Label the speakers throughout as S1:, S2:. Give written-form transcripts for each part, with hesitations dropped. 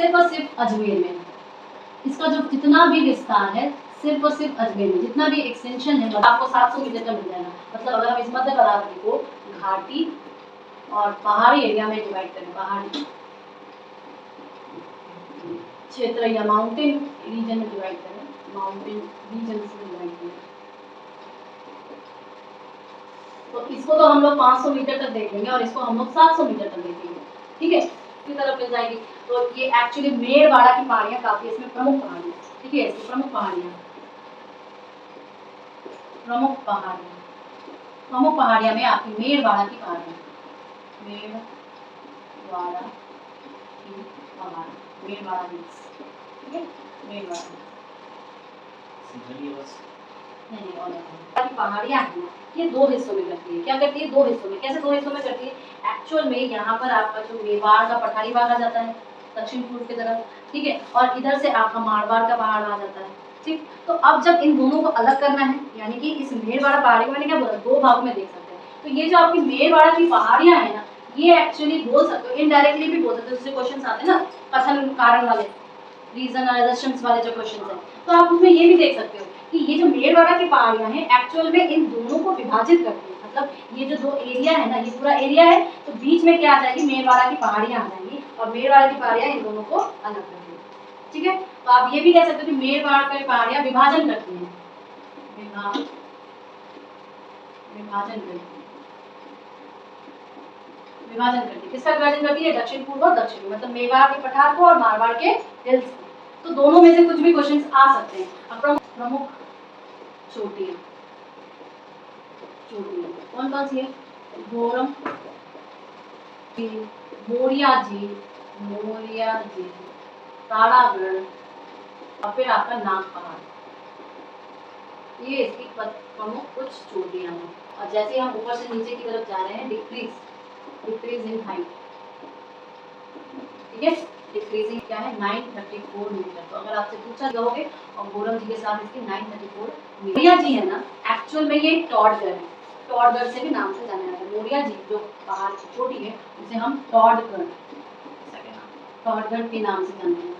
S1: सिर्फ और सिर्फ अजमेर में। इसका जो जितना भी विस्तार है सिर्फ और सिर्फ अजमेर में, जितना भी एक्सटेंशन है आपको 700 मीटर का मिल जाएगा। मतलब अगर हम इस मध्य करावली को घाटी और पहाड़ी एरिया में डिवाइड करें, पहाड़ी क्षेत्र या माउंटेन रीजन में डिवाइड करें, माउंटेन रीजन से डिवाइड करें, तो इसको तो हम लोग 500 मीटर तक देखेंगे और इसको हम लोग 700 मीटर तक देखेंगे। ठीक है, इसी तरफ मिल जाएगी। तो ये एक्चुअली मेड़वाड़ा की पहाड़ियाँ काफी इसमें प्रमुख पहाड़ियाँ, ठीक है, इसकी प्रमुख पहाड़ियाँ, प्रमुख पहाड़ियाँ में आपकी मेड़वाड़ा की पहाड़ियाँ, मेड़वाड़ा की पहाड़ी, मेड़वाड़ा हिल्स, ठीक है, मेड़वाड़ा नहीं और पहाड़ियाँ हैं ये दो हिस्सों में करती है। क्या करती है? दो हिस्सों में। कैसे दो हिस्सों में करती है? एक्चुअल में यहाँ पर आपका जो मेवाड़ का पठारी भाग आ जाता है दक्षिण पूर्व की तरफ, ठीक है, और इधर से आपका मारवाड़ का पहाड़ आ जाता है। ठीक, तो अब जब इन दोनों को अलग करना है, यानी कि इस मेड़वाड़ा पहाड़ी को मैंने क्या बोला, दो भागों में देख सकते हैं। तो ये जो आपकी मेड़वाड़ा की पहाड़ियाँ है ना, ये एक्चुअली बोल सकते हो, इनडायरेक्टली भी बोल सकते हो, जैसे क्वेश्चन आते हैं ना कथन कारण वाले, रीजन और assumptions वाले जो क्वेश्चन है, तो आप उसमें ये भी देख सकते हो कि ये जो मेड़वाड़ा की पहाड़ियाँ हैं एक्चुअल में इन दोनों को विभाजित करती है। मतलब ये जो दो एरिया है ना, ये पूरा एरिया है, तो बीच में क्या आ जाएगी, मेड़वाड़ा की पहाड़ियाँ आ जाएंगी और मेड़वाड़ा की पहाड़ियाँ इन दोनों को अलग कर देंगी। ठीक है, तो आप ये भी कह सकते हो कि मेड़वाड़ा की पहाड़ियाँ विभाजन करती हैं, विभाजन करती है। किसका विभाजन करती है? दक्षिण पूर्व और दक्षिण, मतलब मेवाड़ के पठार को और मारवाड़ के हिल्स को। तो दोनों में से कुछ भी क्वेश्चंस आ सकते हैं। अब प्रमुख चोटियां कौन कौन सी है? गोरम, मोरिया जी, तारागढ़ और फिर आपका नाग पहाड़, ये इसकी प्रमुख कुछ चोटियां हैं। और जैसे हम ऊपर से नीचे की तरफ जा रहे हैं, डिक्रीज इन हाइट, ठीक है, डिक्रीजिंग क्या है, 934 मीटर। तो अगर आपसे पूछा जाओगे और गोरम जी के साथ इसकी 934 मोरिया जी है ना, एक्चुअल में ये टॉडगढ़ है, टॉडगढ़ से भी नाम से जाना जाता है। मोरिया जी जो पहाड़ की चोटी है उसे हम टॉडगढ़ के नाम से जानते हैं।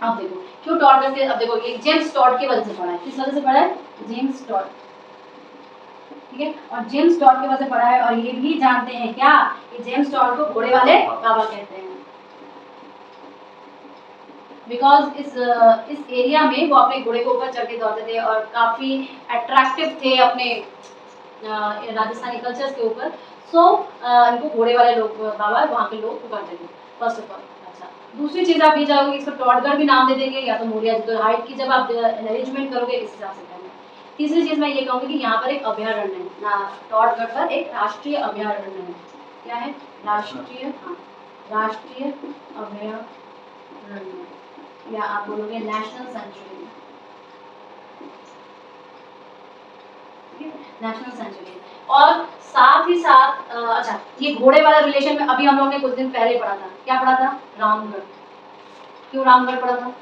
S1: अब देखो क्यों टॉडगढ़ के, अब देखो ये जेम्स टॉड की वजह से पढ़ा है। किस वजह से पढ़ा है? जेम्स टॉड, ठीक है, और जेम्स टॉड की वजह से पढ़ा है। और ये भी जानते हैं क्या कि जेम्स टॉड को घोड़े वाले बाबा कहते हैं, बिकॉज इस एरिया में वो अपने घोड़े को ऊपर चढ़ के दौड़ते थे और काफी अट्रैक्टिव थे अपने राजस्थानी कल्चर्स के ऊपर। सो इनको घोड़े वाले लोग बाबा वहाँ के लोग पुकारते थे फर्स्ट ऑफ ऑल। अच्छा, दूसरी चीज आप ये जाओगे, इसको टॉडगढ़ भी नाम दे देंगे या तो मोरिया, तो हाइट की जब आप अरेंजमेंट करोगे इस हिसाब से करना। तीसरी चीज मैं ये कहूँगी कि यहाँ पर एक अभ्यारण्य है, टॉडगढ़ पर एक राष्ट्रीय अभ्यारण्य है। क्या है? राष्ट्रीय अभ्यारण्य, या आप बोलोगे नेशनल सेंचुरी, नेशनल सेंचुरी। और साथ ही साथ अच्छा, ये घोड़े वाला रिलेशन में अभी हम लोग ने कुछ दिन पहले पढ़ा था। क्या पढ़ा था? रामगढ़। क्यों रामगढ़ पढ़ा था?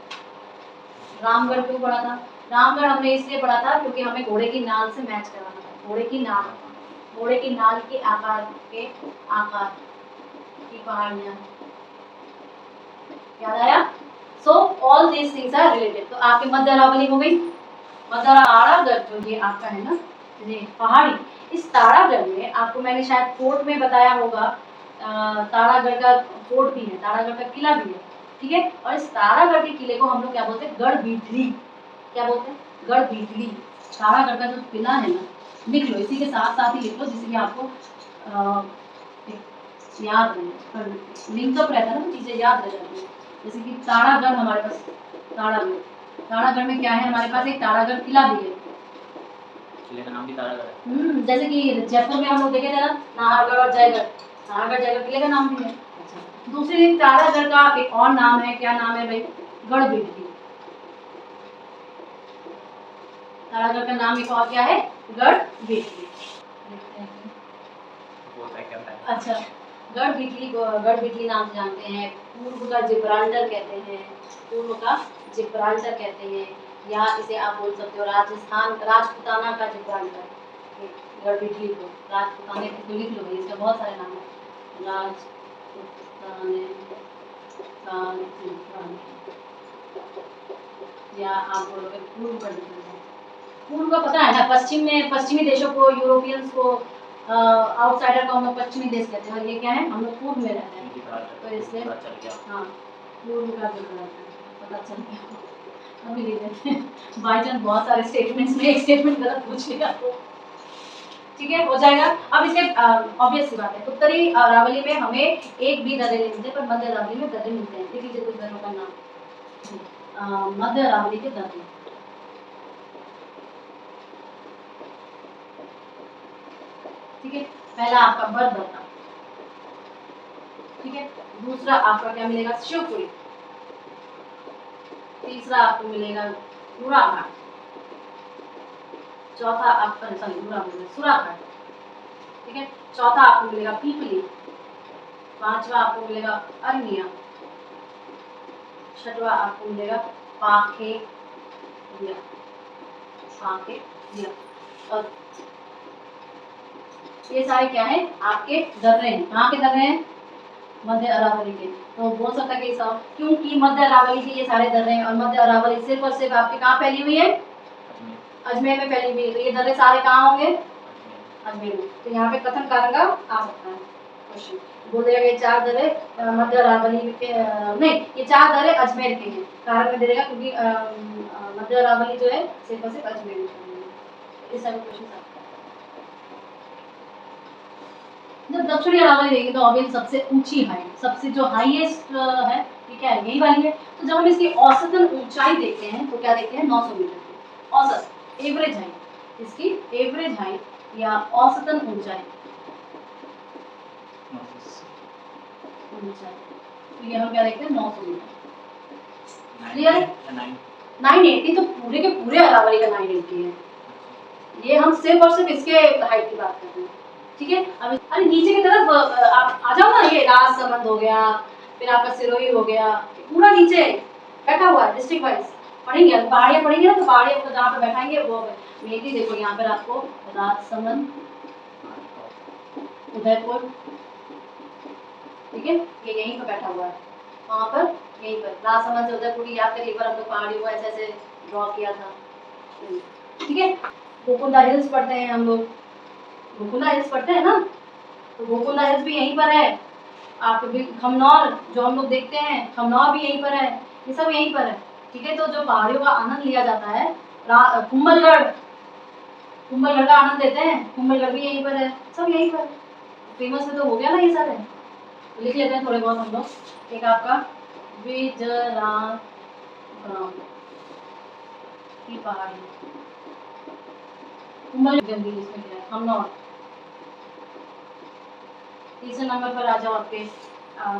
S1: रामगढ़ क्यों पढ़ा था? रामगढ़ हमने इसलिए पढ़ा था क्योंकि हमें घोड़े की नाल से मैच कराना था। घोड़े की नाल के आकार की पहाड़ियाँ, याद आया? So all these things are related. तो आपके मध्य अरावली हो गई, तारागढ़ जो ये आपका है ना, ये पहाड़ी, इस तारागढ़ में आपको मैंने शायद फोर्ट में बताया होगा, तारागढ़ का फोर्ट भी है, तारागढ़ का किला भी है, ठीक है। और इस तारागढ़ के किले को हम लोग क्या बोलते हैं? गढ़भीटली। क्या बोलते हैं? गढ़भीटली। तारागढ़ का जो किला है ना, लिख लो, इसी के साथ साथ ही लिख लो, जिससे कि आपको याद रहे, लिंकअप रहता है ना, तो चीजें याद रह जाती है। जैसे कि तारागढ़, हमारे पास तारागढ़ में क्या है? हमारे पास एक तारागढ़ किला भी है, किले का नाम भी तारागढ़ है। जैसे कि जयपुर में हम लोग देखे थे ना, नाहरगढ़ और जयगढ़, जयगढ़ किले का नाम भी है। अच्छा, दूसरी तारागढ़ का एक और नाम है, क्या नाम है भाई? गढ़भीटली। तारागढ़ का नाम एक और क्या है? गढ़भीटली। अच्छा, गढ़भीटली नाम से जानते हैं। पूर्व का जिब्राल्टर कहते हैं, या इसे आप बोल सकते हो राजपुताना का जिब्राल्टर। गढ़भीटली को राजपुताना, इसको लिख लो भाई, इसका बहुत सारे नाम है। राजपुताने या आप बोलोगे पूर्व कर देते। पूर्व का पता है ना, पश्चिम में पश्चिमी देशों को, यूरोपियंस को, आउटसाइडर को हम लोग पश्चिमी देश कहते हैं, और ये क्या है, हम लोग पूर्व में रहते हैं, तो इसलिए हाँ पूर्व का जो पता चल गया। अभी ले लेते हैं, बाई चांस बहुत सारे स्टेटमेंट्स में एक स्टेटमेंट गलत पूछ लिया तो ठीक है, हो जाएगा। अब इसके ऑब्वियस सी बात है, उत्तरी अरावली में हमें एक भी दर्रे नहीं मिलते, पर मध्य अरावली में दर्रे मिलते हैं। देख लीजिए कुछ दर्रों का नाम, मध्य अरावली के दर्रे। ठीक है, पहला आपका बरबता, ठीक है, दूसरा आपका क्या मिलेगा, शिवपुरी, तीसरा आपको मिलेगा गुराघाट, चौथा आपका सुराघाट, ठीक है, चौथा आपको मिलेगा पीपली, पांचवा आपको मिलेगा अरनिया, छठवा आपको मिलेगा पाखे दिया, और ये सारे क्या है, आपके दर्रे हैं। कहाँ के दर्रे हैं, मध्य अरावली के। तो बोल सकता है कि सब, क्योंकि मध्य अरावली के ये सारे दर्रे हैं, और मध्य अरावली सिर्फ और सिर्फ आपके कहाँ फैली हुई है, अजमेर में फैली हुई है। तो ये दर्रे सारे कहाँ होंगे, अजमेर में। तो यहाँ पे कथन कारण आ सकता है क्वेश्चन, बोल देगा ये चार दर्रे मध्य अरावली के नहीं, ये चार दर्रे अजमेर के हैं, कारण में दे देगा क्योंकि मध्य अरावली जो है सिर्फ और सिर्फ अजमेर में फैली हुई है। इस सारे क्वेश्चन जब दक्षिणी अरावली देखेंगे तो ऑब्वियस सबसे ऊंची हाइट, सबसे जो हाईएस्ट है ये क्या है, यही वाली है। तो जब हम इसकी औसतन ऊंचाई देखते हैं तो क्या देखते हैं, 900 मीटर की औसत एवरेज हाइट, इसकी एवरेज हाइट या औसतन ऊंचाई, तो ये हम क्या देखते हैं, 900 मीटर। क्लियर है, 980 तो पूरे के पूरे अरावली का 980 है, ये हम सिर्फ और सिर्फ इसके हाइट की बात कर रहे हैं। ठीक है, अब अरे नीचे की तरफ आप आ जाओ ना, ये राजसमंद हो गया, फिर आपका सिरोही हो गया, पूरा नीचे बैठा हुआ है डिस्ट्रिक्ट वाइज। पढ़ेंगे पहाड़ियाँ पढ़ेंगे ना, तो पहाड़ियों को जहाँ पे बैठाएंगे वो मेनली देखो यहाँ पर आपको राजसमंद, उदयपुर, ठीक है, ये यहीं पर बैठा हुआ है, वहाँ पर यहीं पर राजसमंद से उदयपुर की याद करिए, एक बार हम लोग पहाड़ियों को ऐसे ऐसे ड्रॉ किया था। ठीक है, गोकुंडा हिल्स पढ़ते हैं हम लोग, गोकुंडा हिल्स पढ़ते हैं ना, तो गोकुंडा हिल्स भी यहीं पर है। आपके खमनौर जो हम लोग देखते हैं, खमनौर भी यहीं पर है, ये सब यहीं पर है। ठीक है, तो जो पहाड़ियों का आनंद लिया जाता है, कुंभलगढ़, कुंभलगढ़ का आनंद लेते हैं, कुंभलगढ़ भी यहीं पर है, सब यहीं पर। फेमस है तो हो गया ना ये सारे, तो लिख लेते हैं थोड़े बहुत हम लोग। एक आपका विजयराम की पहाड़ी, कुंभलगढ़ इसमें क्या है, खमनौर। तीसरे नंबर पर आ जाओ आपके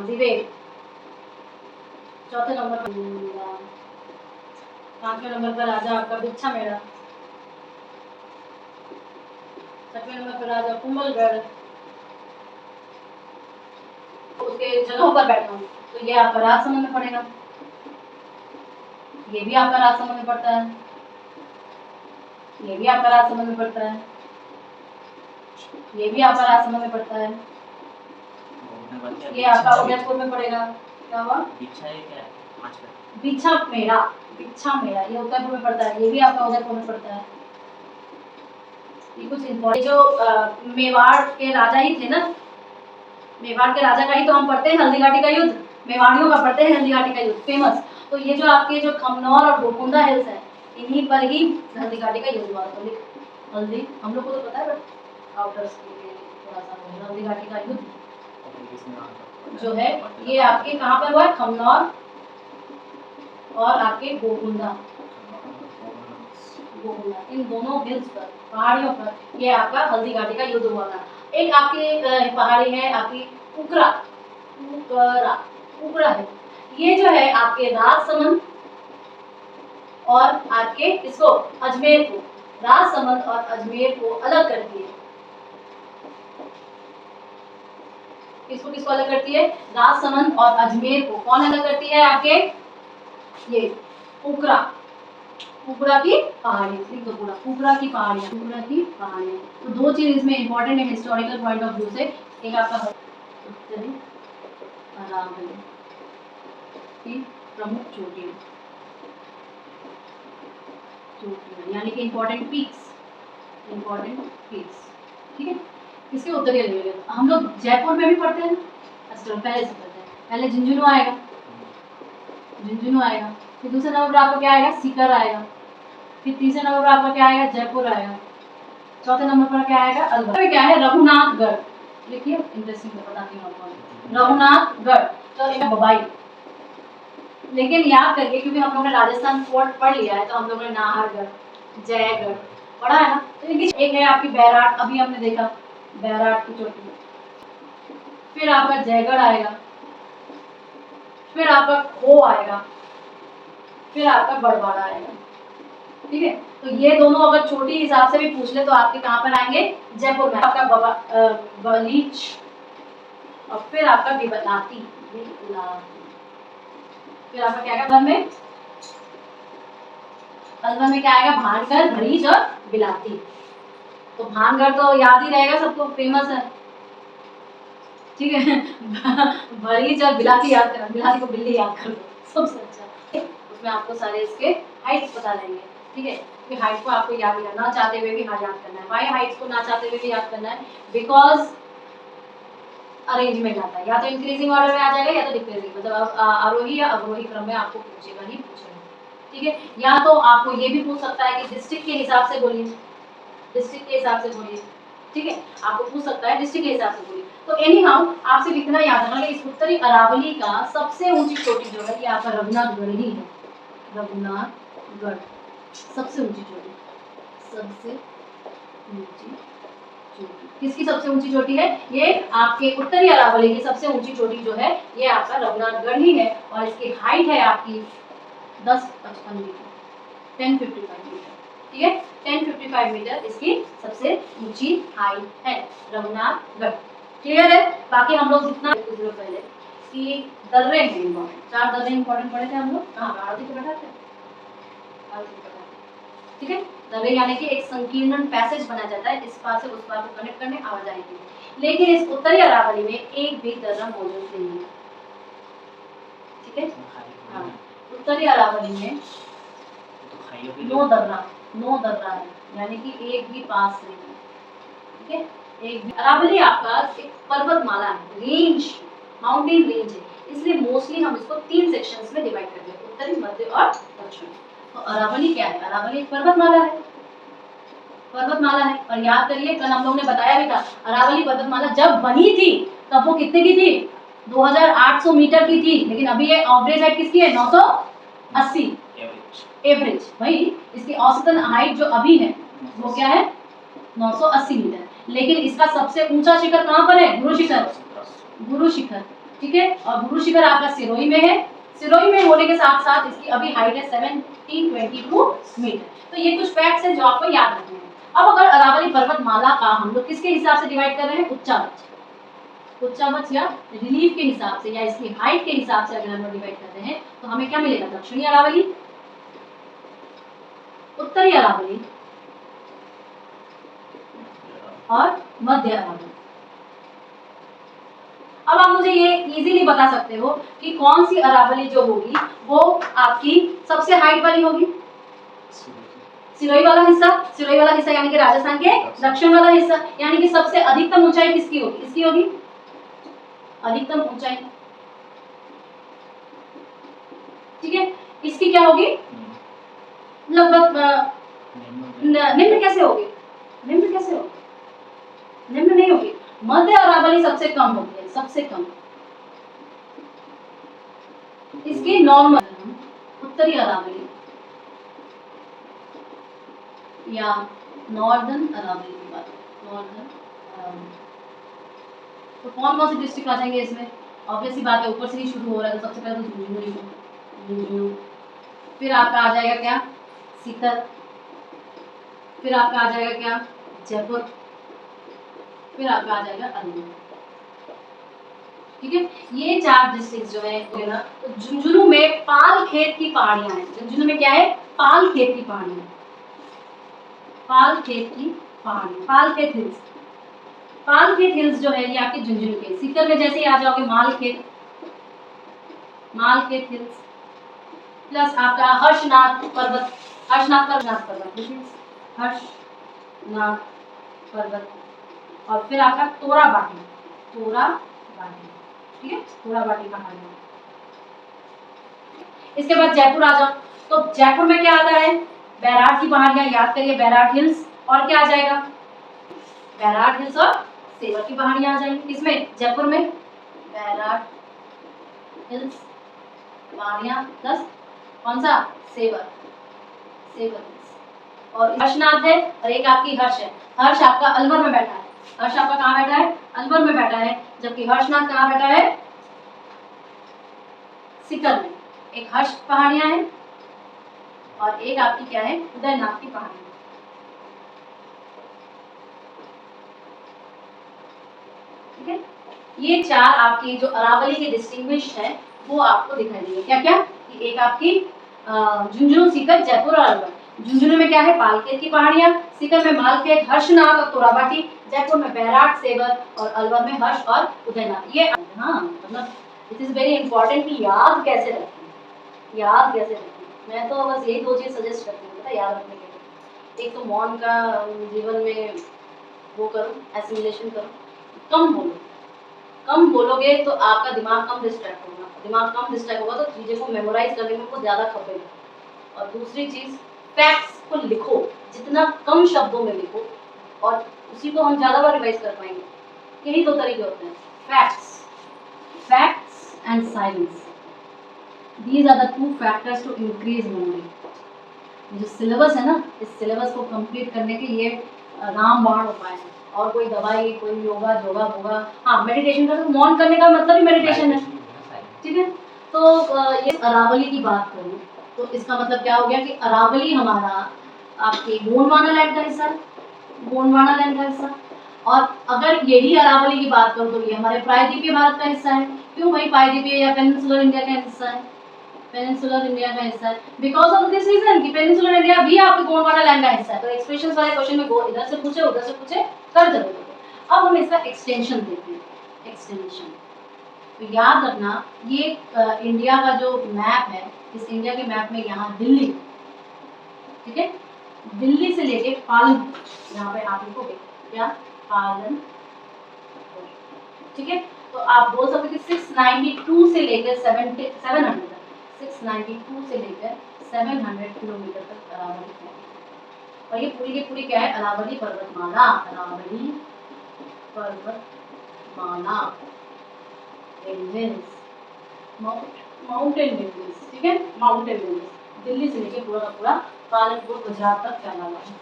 S1: विवेक, चौथे नंबर पर, पांचवें नंबर पर आ जाओ आपका बिच्छा मेला, छठवें नंबर पर आ जाओ कुंभलगढ़। उसके जगहों पर बैठा हूँ तो ये आपका राजसमंद में पड़ेगा, ये भी आपका राजसमंद में पड़ता है, ये भी आपका राजसमंद में पड़ता है, ये भी आपका राजसमंद में पड़ता है, ये आपका उदयपुर में पड़ेगा। क्या हुआ, बिच्छा मेला, बिच्छा मेला ये उदयपुर में पड़ता है, ये भी आपका उदयपुर में पड़ता है। ये कुछ इम्पोर्टेंट, जो मेवाड़ के राजा ही थे ना, मेवाड़ के राजा का ही तो हम पढ़ते हैं हल्दीघाटी का युद्ध, मेवाड़ियों का पढ़ते हैं हल्दीघाटी का युद्ध फेमस। तो ये जो आपके जो खमनौर और गोकुंडा हिल्स है, इन्हीं पर ही हल्दीघाटी का युद्ध हुआ। तो लिख हल्दी, हम लोग को तो पता है बट आउटर्स के लिए थोड़ा सा, हल्दीघाटी का युद्ध जो है ये आपके कहाँ पर हुआ है, खमनौर और आपके गोकुंडा, इन दोनों हिल्स पर, पहाड़ियों पर ये आपका हल्दीघाटी का युद्ध हुआ था। एक आपकी पहाड़ी है आपकी उकरा, उकरा है, ये जो है आपके राजसमंद और आपके इसको अजमेर को, राजसमंद और अजमेर को अलग करती है। इसको किसको अलग करती है, राजसमंद और अजमेर को कौन अलग करती है, आपके ये उकरा, उकरा की पहाड़ी, उकरा की पहाड़ियाँ, उकरा की पहाड़ियाँ। तो दो चीज इसमें इंपॉर्टेंट है हिस्टोरिकल पॉइंट ऑफ व्यू से, एक आपका उत्तरी अरावली की प्रमुख चोटियां, यानी कि इंपॉर्टेंट पीक्स, ठीक है। इसके उत्तरी अरावली हम लोग जयपुर में भी पढ़ते हैं ना। अच्छा चलो पहले से पढ़ते हैं। पहले झुंझुनू आएगा, फिर दूसरे नंबर पर आपका क्या आएगा, सीकर आएगा, फिर तीसरे नंबर पर आपका क्या आएगा, जयपुर आएगा, चौथे नंबर पर क्या आएगा, अलवर। क्या है, रघुनाथगढ़। लिखिए, इंटरेस्टिंग बताती हूँ आपको। रघुनाथगढ़ तो बबाई। लेकिन याद करिए, क्योंकि हम लोगों ने राजस्थान फोर्ट पढ़ लिया है, तो हम लोगों ने नाहरगढ़, जयगढ़ पढ़ा है ना। तो एक है आपकी बैराट, अभी हमने देखा बैराट की चोटी। फिर आपका जयगढ़ आएगा, फिर आपका खो आएगा, फिर आपका बड़वाड़ा आएगा, ठीक है। तो ये दोनों अगर छोटी हिसाब से भी पूछ ले तो आपके कहाँ पर आएंगे, जयपुर में। आपका बलीच, और फिर आपका बिलाती, फिर आपका क्या आएगा अलवर में क्या आएगा, भानगढ़, भरीच और बिलाती। तो भानगढ़ तो याद ही रहेगा, सबको फेमस है, ठीक है। भरीच और बिलाती याद करना, बिलाती को बिल्ली याद कर लो, सबसे अच्छा। उसमें आपको सारे इसके हाइट्स पता रहेंगे, ठीक है। कि हाइट को आपको याद करना चाहते हुए भी याद करना है। वाई हाइट्स को ना चाहते हुए भी याद करना है, बिकॉज अरेंज में जाता है, या तो इंक्रीजिंग ऑर्डर में आ जाएगा या तो डिक्रीजिंग, मतलब आरोही या अवरोही क्रम में आपको पूछेगा ही पूछेगा, ठीक है। या तो आपको ये भी पूछ सकता है कि डिस्ट्रिक्ट के हिसाब से बोलिए, डिस्ट्रिक्ट के हिसाब से बोलिए, ठीक है। आपको पूछ सकता है डिस्ट्रिक्ट के हिसाब से बोलिए। तो एनी हाउ आपसे इतना याद रखना कि इस उत्तरी अरावली का सबसे ऊंची चोटी जो है ये आपका रघुनाथगढ़ ही है। रघुनाथगढ़ सबसे ऊंची चोटी, सबसे ऊंची चोटी। किसकी सबसे ऊंची चोटी है, ये आपके उत्तरी अरावली की सबसे ऊंची चोटी जो है ये आपका रघुनाथगढ़ ही है। और इसकी हाइट है आपकी 1055 मीटर, 1055 मीटर, ठीक है। 1055 मीटर इसकी सबसे ऊंची हाइट है रघुनाथगढ़, क्लियर है। बाकी हम लोग जितना पहले कि दर्रे हैं इंपॉर्टेंट, 4 दर्रे इंपॉर्टेंट पढ़े थे हम लोग, कहाँ आरती को बैठा थे, ठीक है। दर्रे यानी कि एक संकीर्ण पैसेज बनाया जाता है इस पार से उस पार को कनेक्ट करने आवाजाही के लिए। लेकिन इस उत्तरी अरावली में एक भी दर्रा मौजूद नहीं है, ठीक है। हाँ, उत्तरी अरावली में 9 दर्रा है, यानी कि एक भी पास नहीं है, ठीक है। एक भी अरावली आपका एक पर्वतमाला है, रेंज, माउंटेन रेंज है, इसलिए मोस्टली हम इसको 3 सेक्शंस में डिवाइड करते हैं, उत्तरी, मध्य और दक्षिण। तो अरावली क्या है, अरावली एक पर्वतमाला है, और याद करिए कल हम लोगों ने बताया भी था अरावली पर्वतमाला जब बनी थी तब वो कितने की थी, 2800 मीटर की थी। लेकिन अभी ये एवरेज हाइट किसकी है, 980 एवरेज। भाई इसकी औसतन हाइट जो अभी है वो क्या है, 980 मीटर। लेकिन इसका सबसे ऊंचा शिखर कहाँ पर है, गुरु शिखर, ठीक है। और गुरु शिखर आपका सिरोही में है, सिरोही में होने के साथ साथ इसकी अभी हाइट है 1722 मीटर। तो ये कुछ फैक्ट्स हैं जो आपको याद रखने हैं। अब अगर अरावली पर्वतमाला का हम लोग किसके हिसाब से डिवाइड कर रहे हैं, उच्चावच या रिलीफ के हिसाब से, या इसकी हाइट के हिसाब से अगर हम लोग डिवाइड करते हैं तो हमें क्या मिलेगा, दक्षिणी अरावली, उत्तरी अरावली और मध्य अरावली। अब आप मुझे ये इजीली बता सकते हो कि कौन सी अरावली जो होगी वो आपकी सबसे हाइट वाली होगी, सिरोही वाला हिस्सा यानी कि राजस्थान के दक्षिण वाला हिस्सा, यानी कि सबसे अधिकतम ऊंचाई किसकी होगी, इसकी होगी अधिकतम ऊंचाई, ठीक है। इसकी क्या होगी, लगभग निम्न कैसे होगी, निम्न नहीं होगी। मध्य अरावली सबसे कम होती है, सबसे कम। इसकी नॉर्मल उत्तरी अरावली या नॉर्दर्न अरावली की बात, नॉर्दर्न अरावली। तो कौन कौन से डिस्ट्रिक्ट आ जाएंगे इसमें, ऑब्वियसली बात है ऊपर से ही शुरू हो रहा है, तो सबसे पहले तो झुंझुनू, फिर आपका आ जाएगा क्या, सीकर, फिर आपका आ जाएगा क्या, जयपुर, फिर आपका आ जाएगा अलवर, ठीक है। ये 4 डिस्ट्रिक्ट जो है ना, तो झुंझुनू में पाल खेत की पहाड़ियां हैं, झुंझुनू में क्या है, पाल खेत की पहाड़ियां, पाल खेत हिल्स, पालखेत हिल्स जो है ये आपके झुंझुनू के, सीकर में जैसे ही आ जाओगे मालखेत हिल्स, प्लस आपका हर्षनाथ पर्वत, हर्षनाथ पर्वत, और फिर आपका तोराबाटी, ठीक है, तोराबाटी पहाड़ी। इसके बाद जयपुर आ जाओ, तो जयपुर में क्या आता है, बैराट की पहाड़ियां, याद करिए बैराट हिल्स, और क्या आ जाएगा, बैराट हिल्स और सेवर की पहाड़ियां आ जाएंगी। किसमें, जयपुर में बैराट हिल्स पहाड़ियां प्लस कौन सा, सेवर हिल्स। और हर्षनाथ है, और एक आपकी हर्ष है, हर्ष आपका अलवर में बैठा है, हर्ष आपका कहाँ बैठा है, अलवर में बैठा है, जबकि हर्षनाथ कहाँ बैठा है, सीकर में। एक हर्ष पहाड़ियां हैं और एक आपकी क्या है, उदयनाथ की पहाड़ियां। ठीक है, ये चार आपकी जो अरावली के डिस्टिंग्विश्ड है वो आपको दिखाई देंगे। क्या क्या, एक आपकी झुंझुनू, सीकर, जयपुर और अलवर। झुंझुनू में क्या है, पालखेत की पहाड़ियां, सीकर में मालखेत, हर्षनाथ और तोराबाटी, जयपुर में बैराट, सेवर और अलवर में हर्ष और उदयनाथ। ये हाँ, मतलब इट इज वेरी इंपॉर्टेंट कि याद कैसे रखें, मैं तो बस यही दो चीज सजेस्ट करती हूँ याद रखने के लिए। एक तो मौन का जीवन में वो करो, एसिमिलेशन करो, कम बोलोगे तो आपका दिमाग कम डिस्ट्रैक्ट होगा, तो चीजें को मेमोराइज करने में बहुत ज्यादा खपेगा। और दूसरी चीज, फैक्ट्स को लिखो, जितना कम शब्दों में लिखो और उसी को हम ज्यादा बार रिवाइज कर पाएंगे। यही दो तरीके होते हैं, facts and silence, these are the two factors to increase memory. जो सिलेबस है ना, इस सिलेबस को कंप्लीट करने के ये रामबाण उपाय है, और कोई दवाई, कोई योगा भोगा, हाँ मेडिटेशन का, तो मौन करने का मतलब ही मेडिटेशन है। ठीक है, तो ये अरावली की बात करूँ तो इसका मतलब क्या हो गया कि अरावली हमारा आपके गोंडवाना लैंड का हिस्सा है, और अगर यही अरावली की बात करूँ तो ये हमारे प्रायद्वीपीय भारत का हिस्सा है। क्यों भाई, प्रायद्वीपीय या पेनिनसुलर इंडिया का हिस्सा है, बिकॉज ऑफ दिस रीजन कि पेनिनसुलर इंडिया भी आपके गोंडवाना लैंड का हिस्सा है। तो एक्सप्रेशंस वाले क्वेश्चन में गो इधर से पूछे उधर से पूछे कर जरूर दो। अब हम इसका एक्सटेंशन देखते हैं, एक्सटेंशन। तो याद रखना ये इंडिया का जो मैप है, इस इंडिया के मैप में यहाँ दिल्ली, ठीक है, दिल्ली से लेके पालनपुर, यहाँ पे आप लिखोगे क्या, पालनपुर, ठीक है। तो आप बोल सकते कि 692 से लेकर 700 692 से लेकर 700 किलोमीटर तक अरावली है। और ये पूरी की पूरी क्या है, अरावली पर्वतमाला, माउंटेन रेंजेस, ठीक है, माउंटेन रेंजेस, दिल्ली से लेकर पूरा का पूरा पालनपुर गुजरात तक फैला हुआ है।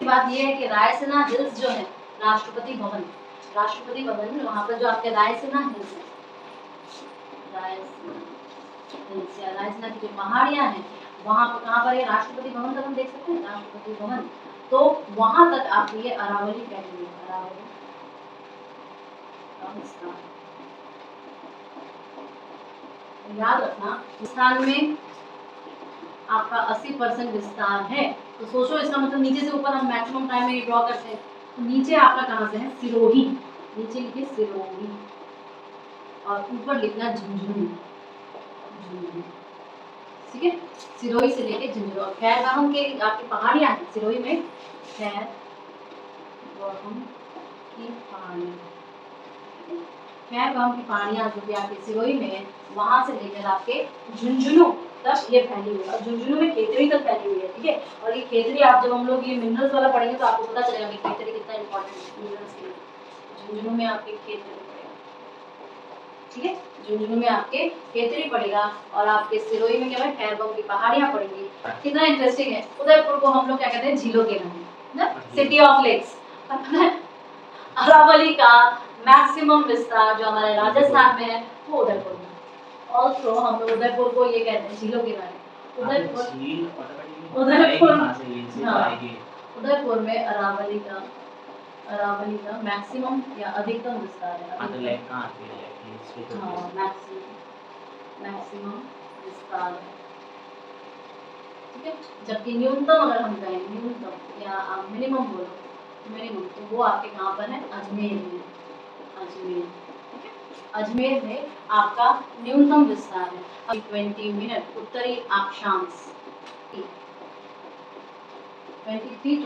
S1: बात ये है कि रायसीना हिल्स जो है, राष्ट्रपति भवन वहाँ पर जो आपके रायसीना हिल्स है, रायसीना की जो पहाड़ियां हैं वहाँ पर, कहाँ पर है, राष्ट्रपति भवन तक हम देख सकते हैं, राष्ट्रपति भवन, तो वहां तक आप ये अरावली फैली है, अरावली याद रखना। स्थान में आपका 80% विस्तार है, तो सोचो इसका मतलब नीचे से ऊपर हम मैक्सिमम टाइम में ड्रॉ करते हैं, तो नीचे आपका कहाँ से है, सिरोही, नीचे लिखिए सिरोही, और ऊपर लिखना झुंझुनू, ठीक है, सिरोही से लेके झुंझुनू। और खैरगाम के आपकी पहाड़ियां हैं सिरोही में, खैरगाम की पहाड़ियां जो कि आपके सिरोही में है, वहां से लेकर आपके झुंझुनू तक ये फैली हुई है, और झुंझुनू में खेतड़ी तक फैली हुई है, ठीक है। और ये खेतड़ी आप जब हम लोग ये मिनरल्स वाला पढ़ेंगे तो आपको पता चलेगा कि खेतड़ी कितना इंपॉर्टेंट है मिनरल्स के लिए। झुंझुनू में आपके खेतड़ी पड़ेगा, ठीक है, झुंझुनू में आपके खेतड़ी पड़ेगा, और आपके सिरोही में क्या है, खैरगाम की पहाड़ियां पड़ेंगी। कितना इंटरेस्टिंग है, उदयपुर को हम लोग क्या कहते हैं, झीलों के नाम, सिटी ऑफ लेक्स। अरावली का मैक्सिमम विस्तार जो हमारे राजस्थान में है वो उदयपुर में। ऑल्सो हम लोग उदयपुर को ये कहते हैं झीलों के रानी। उदयपुर में अरावली का मैक्सिमम या अधिकतम विस्तार है, मैक्सिमम विस्तार है, ठीक है। जबकि न्यूनतम अगर हम कहें, न्यूनतम या आप मिनिमम बोलो, मिनिमम, तो वो आपके कहाँ पर है? अजमेर में। अजमेर, ठीक है, अजमेर में आपका न्यूनतम विस्तार है। 20 मिनट उत्तरी अक्षांश, 23-20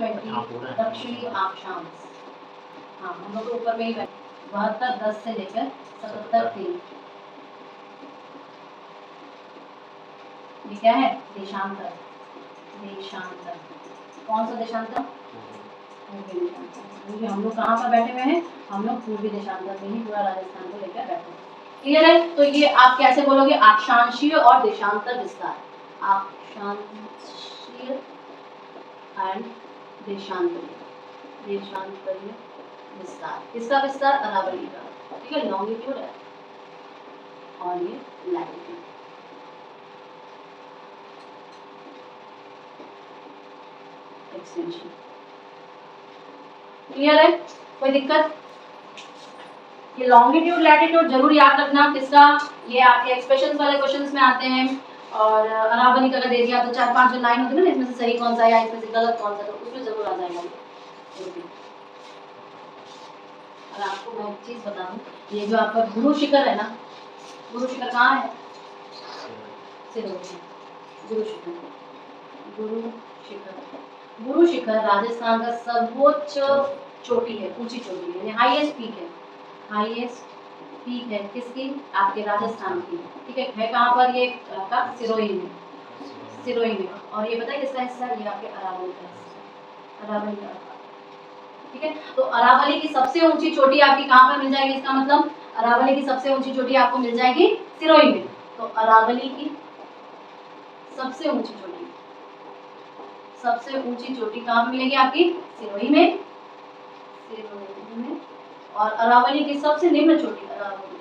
S1: दक्षिणी अक्षांश। हाँ, हम लोग तो ऊपर में ही 72-10 से लेकर 77-3। ये क्या है? देशांतर। देशांतर, कौन सा देशांतर? पूर्वी देशांतर। क्योंकि हम लोग कहाँ पर बैठे हुए हैं? हम लोग पूर्वी देशांतर में ही पूरा राजस्थान को लेकर बैठे हैं। क्लियर है? तो ये आप कैसे बोलोगे? अक्षांशीय और देशांतर विस्तार। अक्षांशीय एंड देशांतरीय, देशांतरीय विस्तार। किसका विस्तार? अरावली का, ठीक है, लॉन्गिट्यूड है और ये लैटिट्यूड। एक्सटेंशन, क्लियर है? कोई दिक्कत? ये लॉन्गिट्यूड लैटिट्यूड जरूर याद रखना। किसका? ये आपके एक्सप्रेशंस वाले क्वेश्चंस में आते हैं। और अरावली का अगर दे दिया तो 4-5 जो लाइन होती है ना, इसमें से सही कौन सा है या इसमें से गलत कौन सा, तो उसमें जरूर आ जाएगा। और आपको मैं एक चीज बता दूं, ये जो आपका गुरु शिखर है ना, गुरु शिखर कहाँ है? सिरोही। गुरु शिखर, गुरु शिखर, गुरु शिखर राजस्थान का सर्वोच्च चोटी है, ऊंची चोटी है, यानी हाईएस्ट पीक है। हाईएस्ट पीक है किसकी? आपके राजस्थान की, ठीक है कहाँ पर? ये आपका सिरोही में, सिरोही में। और ये बताइए किसका हिस्सा है? ये आपके अरावली का हिस्सा, अरावली का, ठीक है। तो अरावली की सबसे ऊंची चोटी आपकी कहाँ पर मिल जाएगी? इसका मतलब अरावली की सबसे ऊंची चोटी आपको मिल जाएगी सिरोही में। तो अरावली की सबसे ऊंची चोटी, सबसे ऊंची चोटी कहाँ मिलेगी आपकी? सिरोही में, सिरोही में। और अरावली की सबसे निम्न चोटी, अरावली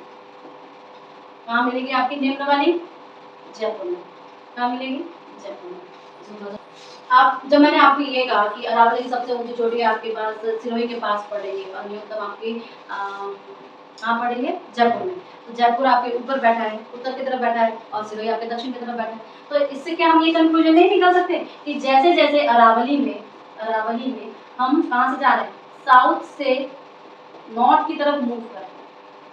S1: कहाँ मिलेगी आपकी? निम्न वाली जयपुर में। कहाँ मिलेगी? जयपुर में। आप जब मैंने आपको ये कहा कि अरावली की सबसे ऊंची चोटी आपके पास सिरोही के पास पड़ रही है और न्यूनतम आपकी कहाँ पड़ रही है? जयपुर में। तो जयपुर आपके ऊपर बैठा है, उत्तर की तरफ बैठा है, और सिरोही आपके दक्षिण की तरफ बैठा है। तो इससे क्या हम ये कंक्लूजन नहीं निकाल सकते कि जैसे जैसे अरावली में हम कहाँ से जा रहे हैं? साउथ से नॉर्थ की तरफ मूव कर रहे हैं,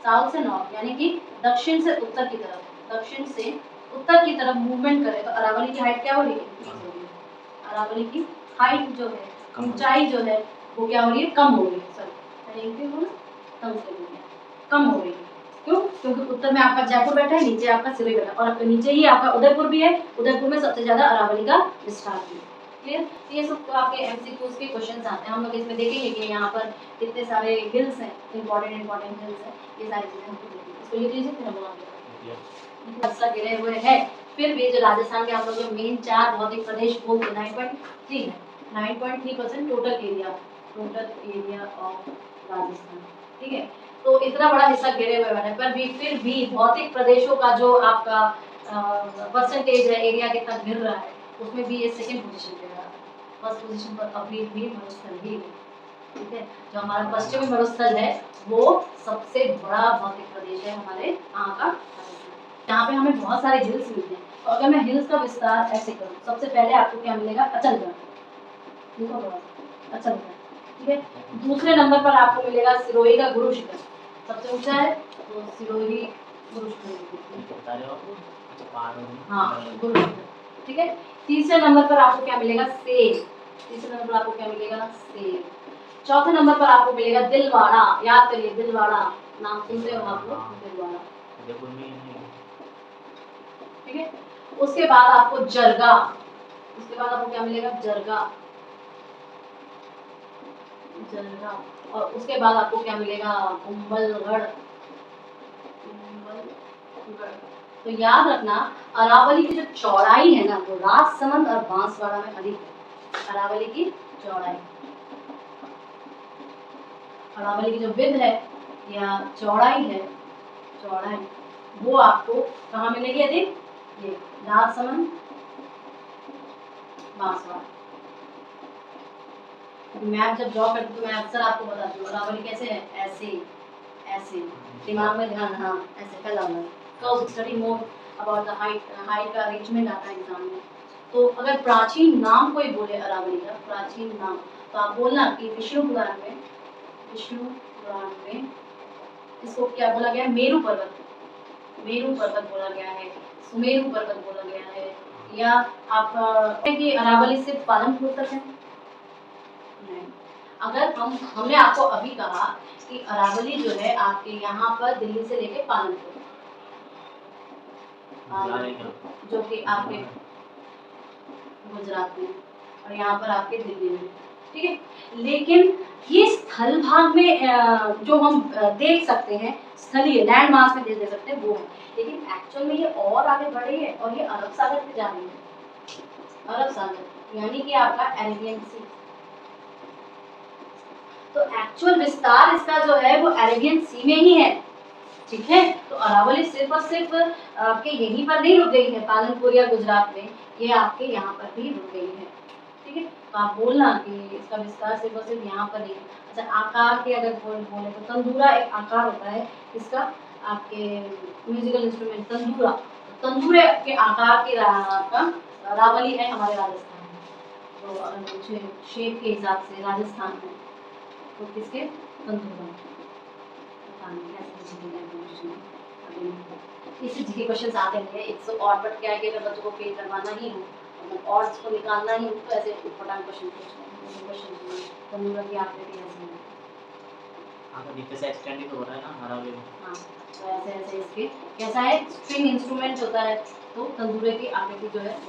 S1: साउथ से नॉर्थ यानी कि दक्षिण से उत्तर की तरफ, दक्षिण से उत्तर की तरफ मूवमेंट करें तो अरावली की हाइट क्या हो रही है? अरावली की हाइट जो है, ऊंचाई जो है, वो क्या हो रही है? कम हो रही है। सॉरी, कम हो रही है। क्यों? क्योंकि उत्तर में आपका जयपुर बैठा है, नीचे आपका सिरोही बैठा है, और नीचे ही आपका उदयपुर भी है। उदयपुर में सबसे ज्यादा अरावली का विस्तार है। क्लियर? ये सब आपके एमसीक्यूज के क्वेश्चंस आते हैं। हम लोग इसमें देखेंगे कि यहाँ पर कितने सारे हिल्स हैं, इंपॉर्टेंट हिल्स हैं, ये सारी चीजें हमको देखेंगे। इसको लिख लीजिए, फिर हम लोग आगे गिरे हुए हैं। फिर भी जो राजस्थान के हम लोग जो मेन 4 भौतिक प्रदेश बोलते हैं, 9.3 है, 9.3% टोटल एरिया ऑफ राजस्थान, ठीक है। तो इतना बड़ा हिस्सा घेरे हुए है, पर भी फिर भी भौतिक प्रदेशों का जो आपका परसेंटेज है, एरिया कितना घिर रहा है, उसमें भी ये सेकंड पोजीशन पे रहा है। फर्स्ट पोजीशन पर अभी भी मरुस्थल ही है, ठीक है। जो हमारा पश्चिमी मरुस्थल है वो सबसे बड़ा भौतिक प्रदेश है हमारे यहाँ का। यहाँ पे हमें बहुत सारे हिल्स मिलते हैं। तो अगर मैं हिल्स का विस्तार ऐसे करूँ, सबसे पहले आपको क्या मिलेगा? अचलगढ़, अचलगढ़, ठीक है। दूसरे नंबर पर आपको मिलेगा सिरोही का गुरु शिखर, सबसे ऊंचा है, तो सिरोही गुरु शिखर, हाँ गुरु शिखर, ठीक है। तीसरे नंबर पर आपको क्या मिलेगा? सेब, तीसरे नंबर पर आपको क्या मिलेगा? सेब। चौथे नंबर पर आपको मिलेगा दिलवाड़ा, याद करिए दिलवाड़ा, नाम सुनते हो आप लोग? दिलवाड़ा, ठीक है। उसके बाद आपको जरगा, उसके बाद आपको क्या मिलेगा? जरगा, जरगा। और उसके बाद आपको क्या मिलेगा? कुंभलगढ़, कुंभलगढ़। तो याद रखना अरावली की जो चौड़ाई है ना, वो राजसमंद और बांसवाड़ा में अधिक है। अरावली की चौड़ाई, अरावली की जो विड्थ है या चौड़ाई है, चौड़ाई वो आपको कहाँ मिलेगी अधिक? ये राजसमंद, बांसवाड़ा। मैप जब ड्रॉ करती हूँ तो मैं अक्सर आपको बताती हूँ अरावली कैसे है, ऐसे ऐसे दिमाग में ध्यान, हाँ ऐसे फैला हुआ है। तो study more about the height का अरेंजमेंट आता है एग्जाम में। तो अगर प्राचीन नाम कोई बोले अरावली का प्राचीन नाम, तो आप बोलना कि विष्णु पुराण में इसको क्या बोला गया है? मेरू पर्वत बोला गया है, सुमेरु पर्वत बोला गया है। या आप कि अरावली सिर्फ पालनपुर तक है? नहीं। अगर हमने आपको अभी कहा कि अरावली जो है आपके यहाँ पर दिल्ली से लेके पालनपुर, जो कि आपके गुजरात में, और यहाँ पर आपके दिल्ली में, ठीक है। लेकिन ये स्थल भाग में जो हम देख सकते हैं, स्थलीय लैंड मास में देख सकते हैं वो है, लेकिन एक्चुअल में ये और आगे बढ़े है और ये अरब सागर पे जा रही है। अरब सागर यानी कि आपका अरेबियन सी। तो एक्चुअल विस्तार इसका जो है वो अरेबियन सी में ही है, ठीक है। तो अरावली सिर्फ और सिर्फ आपके यहीं पर नहीं रुक गई है, पालनपुर या गुजरात में, ये आपके यहाँ पर भी रुक गई है, ठीक है। तो आप बोलना कि इसका विस्तार सिर्फ और सिर्फ यहाँ पर नहीं है। अच्छा, आकार के अगर बोले तो तंदूरा एक आकार होता है इसका, आपके म्यूजिकल इंस्ट्रूमेंट तंदूरा, तंदूरे के आकार की आपका रावली है हमारे राजस्थान में। तो अगर कुछ शेप के हिसाब से राजस्थान में तो किसके तंदूरा, इसी के क्वेश्चंस आते हैं। इट्स ऑड, बट क्या है कि अगर बच्चों को फेल करवाना ही हो, मतलब ऑड्स को निकालना ही हो, तो ऐसे उटपटांग क्वेश्चन पूछना है। तंदूरा की आकृति ऐसी है,
S2: हां तो नीचे से एक्सटेंड ही तो हो रहा है ना हरावे में।
S1: हाँ, तो ऐसे ऐसे इसके कैसा है, स्ट्रिंग इंस्ट्रूमेंट होता है, तो तंदूरे की आकृति जो है